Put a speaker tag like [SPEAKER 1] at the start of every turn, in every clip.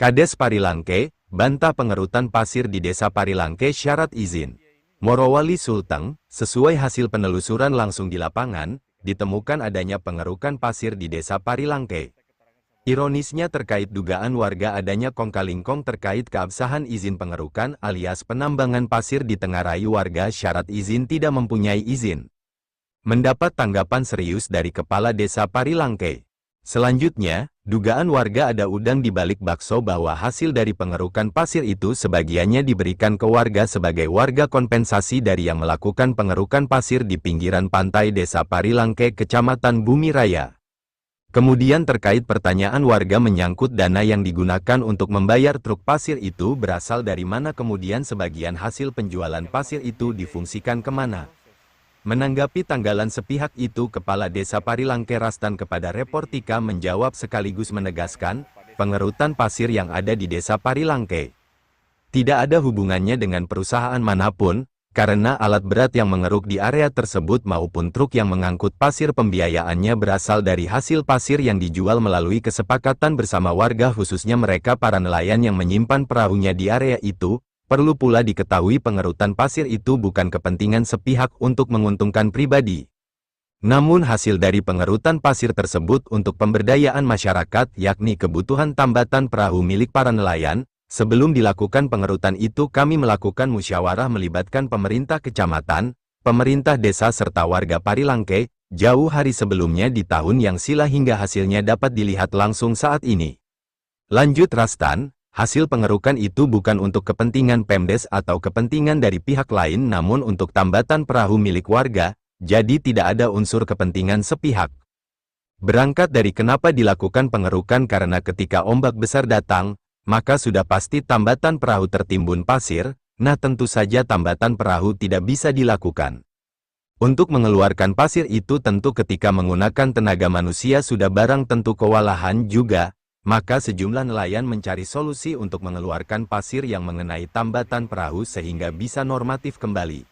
[SPEAKER 1] Kades Parilangke, bantah pengerutan pasir di Desa Parilangke syarat izin. Morowali Sulteng, sesuai hasil penelusuran langsung di lapangan, ditemukan adanya pengerukan pasir di Desa Parilangke. Ironisnya terkait dugaan warga adanya kongkalingkong terkait keabsahan izin pengerukan alias penambangan pasir di Tengarai warga syarat izin tidak mempunyai izin. Mendapat tanggapan serius dari Kepala Desa Parilangke. Selanjutnya, dugaan warga ada udang di balik bakso bahwa hasil dari pengerukan pasir itu sebagiannya diberikan ke warga sebagai warga kompensasi dari yang melakukan pengerukan pasir di pinggiran pantai Desa Parilangke, Kecamatan Bumi Raya. Kemudian terkait pertanyaan warga menyangkut dana yang digunakan untuk membayar truk pasir itu berasal dari mana, kemudian sebagian hasil penjualan pasir itu difungsikan kemana. Menanggapi tanggalan sepihak itu, Kepala Desa Parilangke Rastan kepada Reportika menjawab sekaligus menegaskan, pengerutan pasir yang ada di Desa Parilangke tidak ada hubungannya dengan perusahaan manapun, karena alat berat yang mengeruk di area tersebut maupun truk yang mengangkut pasir pembiayaannya berasal dari hasil pasir yang dijual melalui kesepakatan bersama warga, khususnya mereka para nelayan yang menyimpan perahunya di area itu. Perlu pula diketahui pengerutan pasir itu bukan kepentingan sepihak untuk menguntungkan pribadi. Namun hasil dari pengerutan pasir tersebut untuk pemberdayaan masyarakat, yakni kebutuhan tambatan perahu milik para nelayan. Sebelum dilakukan pengerutan itu kami melakukan musyawarah melibatkan pemerintah kecamatan, pemerintah desa serta warga Parilangke, jauh hari sebelumnya di tahun yang silam hingga hasilnya dapat dilihat langsung saat ini. Lanjut Rastan, hasil pengerukan itu bukan untuk kepentingan Pemdes atau kepentingan dari pihak lain namun untuk tambatan perahu milik warga, jadi tidak ada unsur kepentingan sepihak. Berangkat dari kenapa dilakukan pengerukan karena ketika ombak besar datang, maka sudah pasti tambatan perahu tertimbun pasir, nah tentu saja tambatan perahu tidak bisa dilakukan. Untuk mengeluarkan pasir itu tentu ketika menggunakan tenaga manusia sudah barang tentu kewalahan juga, maka sejumlah nelayan mencari solusi untuk mengeluarkan pasir yang mengenai tambatan perahu sehingga bisa normatif kembali.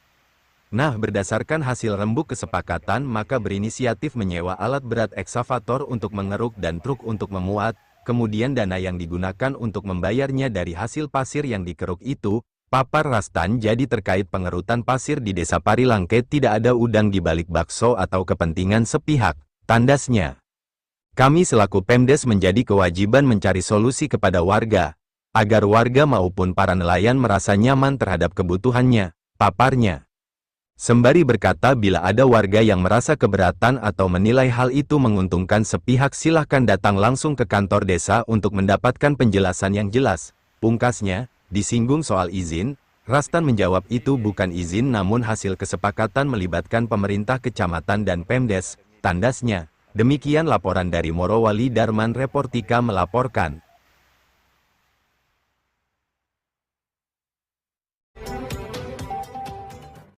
[SPEAKER 1] Nah, berdasarkan hasil rembuk kesepakatan maka berinisiatif menyewa alat berat eksavator untuk mengeruk dan truk untuk memuat. Kemudian dana yang digunakan untuk membayarnya dari hasil pasir yang dikeruk itu, papar Rastan. Jadi terkait pengerutan pasir di Desa Parilangke tidak ada udang di balik bakso atau kepentingan sepihak, tandasnya. Kami selaku Pemdes menjadi kewajiban mencari solusi kepada warga, agar warga maupun para nelayan merasa nyaman terhadap kebutuhannya, paparnya. Sembari berkata bila ada warga yang merasa keberatan atau menilai hal itu menguntungkan sepihak silahkan datang langsung ke kantor desa untuk mendapatkan penjelasan yang jelas. Pungkasnya, disinggung soal izin, Rastan menjawab itu bukan izin namun hasil kesepakatan melibatkan pemerintah kecamatan dan Pemdes, tandasnya. Demikian laporan dari Morowali Darman, Reportika melaporkan.